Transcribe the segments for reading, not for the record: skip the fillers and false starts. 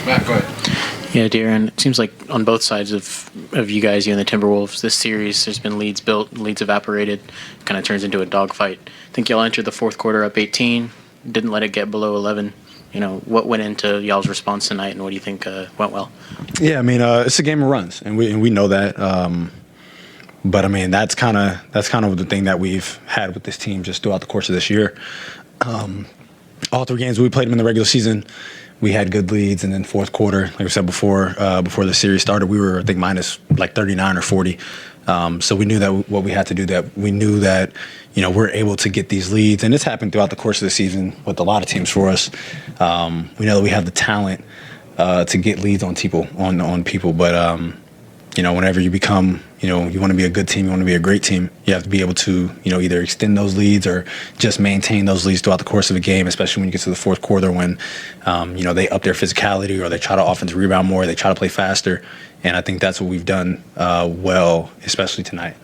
Matt, go ahead. Yeah, De'Aaron, it seems like on both sides of you guys, you and the Timberwolves, this series, there's been leads built, leads evaporated, kind of turns into a dogfight. I think y'all entered the fourth quarter up 18, didn't let it get below 11. What went into y'all's response tonight, and what do you think went well? Yeah, I mean, it's a game of runs, and we know that. But I mean, that's kind of the thing that we've had with this team just throughout the course of this year. All three games we played them in the regular season, we had good leads, and then fourth quarter, like I said before the series started, we were, I think, minus like 39 or 40. So we knew that what we had to do, that we knew that, we're able to get these leads. And it's happened throughout the course of the season with a lot of teams for us. We know that we have the talent to get leads on people. But, whenever you become, you want to be a good team, you want to be a great team, you have to be able to, either extend those leads or just maintain those leads throughout the course of a game, especially when you get to the fourth quarter when, they up their physicality or they try to offensive rebound more, they try to play faster. And I think that's what we've done well, especially tonight.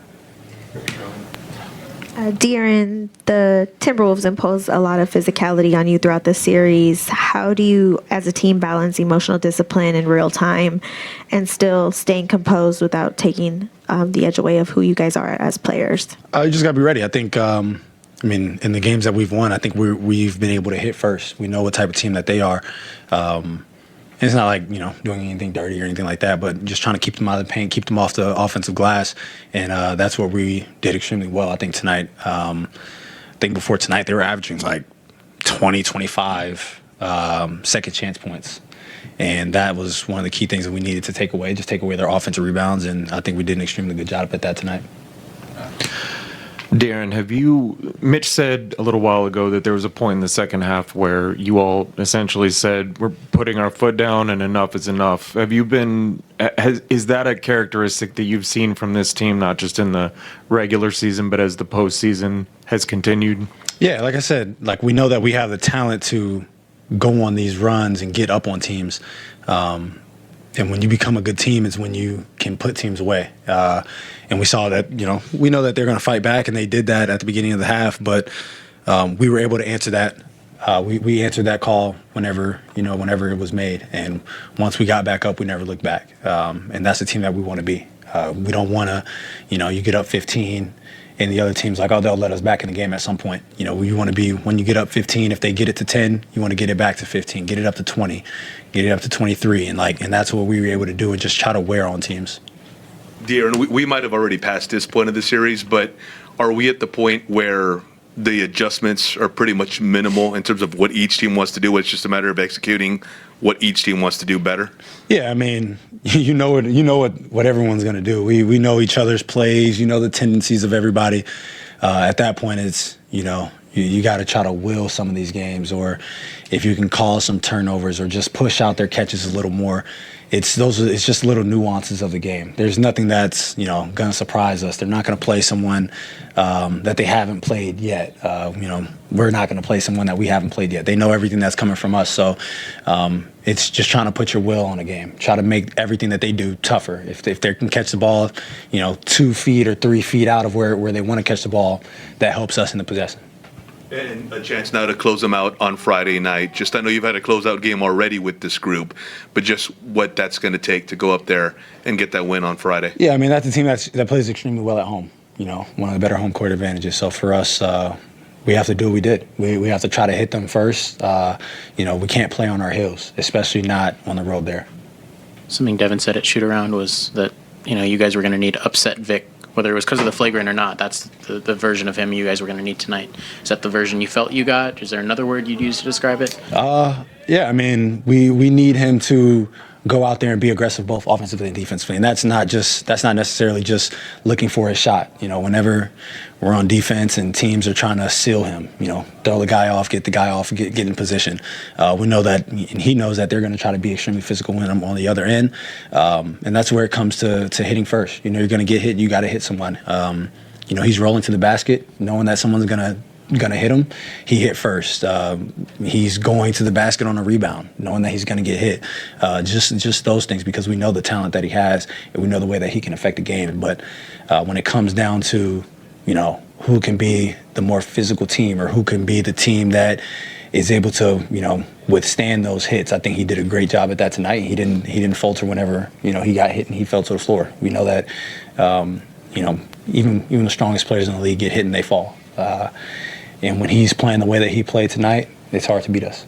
De'Aaron, the Timberwolves impose a lot of physicality on you throughout the series. How do you, as a team, balance emotional discipline in real time and still staying composed without taking the edge away of who you guys are as players? You just got to be ready. I think, in the games that we've won, I think we've been able to hit first. We know what type of team that they are. And it's not like, doing anything dirty or anything like that, but just trying to keep them out of the paint, keep them off the offensive glass. And that's what we did extremely well, I think, tonight. I think before tonight, they were averaging like 20, 25 second chance points. And that was one of the key things that we needed to take away their offensive rebounds. And I think we did an extremely good job at that tonight. Darren, Mitch said a little while ago that there was a point in the second half where you all essentially said, we're putting our foot down and enough is enough. Is that a characteristic that you've seen from this team, not just in the regular season, but as the postseason has continued? Yeah, like I said, we know that we have the talent to go on these runs and get up on teams. And when you become a good team is when you can put teams away. And we saw that, we know that they're going to fight back, and they did that at the beginning of the half. But we were able to answer that. We answered that call whenever it was made. And once we got back up, we never looked back. And that's the team that we want to be. We don't want to, you get up 15 and the other team's like, oh, they'll let us back in the game at some point. You want to be, when you get up 15, if they get it to 10, you want to get it back to 15, get it up to 20, get it up to 23. And that's what we were able to do, and just try to wear on teams. De'Aaron, we might have already passed this point of the series, but are we at the point where the adjustments are pretty much minimal in terms of what each team wants to do? It's just a matter of executing what each team wants to do better? Yeah, I mean, you know what everyone's going to do. We know each other's plays, the tendencies of everybody. At that point, it's, you got to try to will some of these games, or if you can cause some turnovers or just push out their catches a little more. It's just little nuances of the game. There's nothing that's, going to surprise us. They're not going to play someone that they haven't played yet. We're not going to play someone that we haven't played yet. They know everything that's coming from us. So it's just trying to put your will on a game. Try to make everything that they do tougher. If they can catch the ball, 2 feet or 3 feet out of where they want to catch the ball, that helps us in the possession. And a chance now to close them out on Friday night. I know you've had a closeout game already with this group, but just what that's going to take to go up there and get that win on Friday. Yeah, I mean, that's a team that plays extremely well at home. One of the better home court advantages. So for us, we have to do what we did. We have to try to hit them first. We can't play on our heels, especially not on the road there. Something Devin said at shoot-around was that, you guys were going to need to upset Vic. Whether it was because of the flagrant or not, that's the version of him you guys were going to need tonight. Is that the version you felt you got? Is there another word you'd use to describe it? Yeah, I mean, we need him to go out there and be aggressive both offensively and defensively. And that's not necessarily just looking for his shot. Whenever we're on defense and teams are trying to seal him, throw the guy off, get the guy off, get in position. We know that, and he knows that they're going to try to be extremely physical when I'm on the other end. And that's where it comes to hitting first. You're going to get hit, you got to hit someone. He's rolling to the basket, knowing that someone's going to hit him. He hit first. He's going to the basket on a rebound, knowing that he's going to get hit. Just those things, because we know the talent that he has, and we know the way that he can affect the game. But when it comes down to, who can be the more physical team, or who can be the team that is able to, withstand those hits. I think he did a great job at that tonight. He didn't falter whenever, he got hit and he fell to the floor. We know that, even the strongest players in the league get hit and they fall. And when he's playing the way that he played tonight, it's hard to beat us.